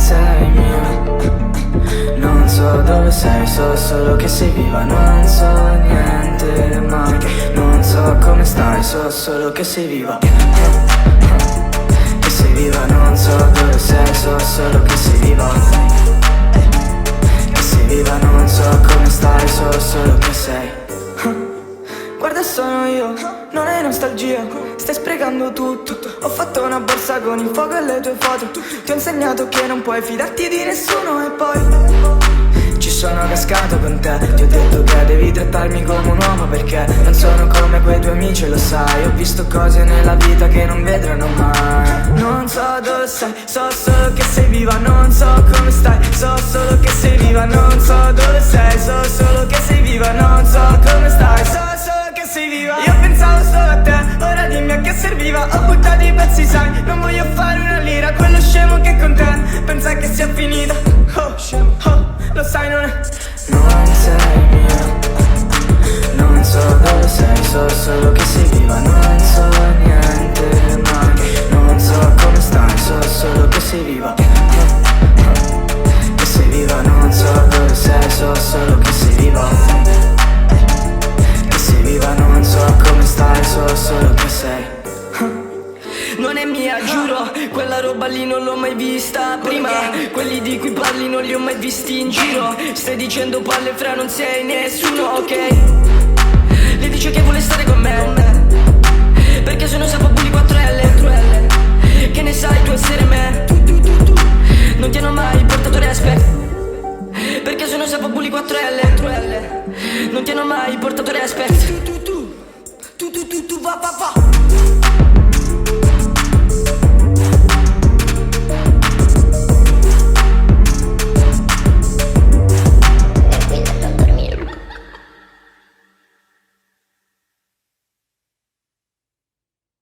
sei mia. Non so dove sei, so solo che sei viva. Non so niente mai, non so come stai, so solo che sei viva. Che sei viva, non so dove sei, so solo che sei viva. Che sei viva, non so come stai, so solo che sei. Guarda sono io, non è nostalgia, stai sprecando tutto. Ho fatto una borsa con il fuoco e le tue foto. Ti ho insegnato che non puoi fidarti di nessuno e poi ci sono cascato con te. Ti ho detto che devi trattarmi come un uomo, perché non sono come quei tuoi amici, lo sai. Ho visto cose nella vita che non vedranno mai. Non so dove sei, so solo che sei viva. Non so come stai, so solo che sei viva. Non so dove sei, so solo che sei viva. Non so come stai, so solo che sei viva. Io pensavo solo a te, ora dimmi a che serviva. Ho buttato i pezzi, sai, non voglio fare una lira. Quello scemo che con te pensa che sia finita. Oh, scemo, oh, lo sai non è. Non sei mia. Non so dove sei, so solo che sei viva. Non so niente mai, non so come stai, so solo che sei viva. Che sei viva, non so dove sei, so solo che sei viva. Che sei viva, non so come stai, so solo che sei. Non è mia, giuro, quella roba lì non l'ho mai vista prima. Quelli di cui parli non li ho mai visti in giro. Stai dicendo palle fra, non sei nessuno, ok? Le dice che vuole stare con me, perché sono sapabuli 4L. Che ne sai tu essere me? Non ti hanno mai portato respect, perché sono sapabuli 4L. Non ti hanno mai portato respect. Tu va.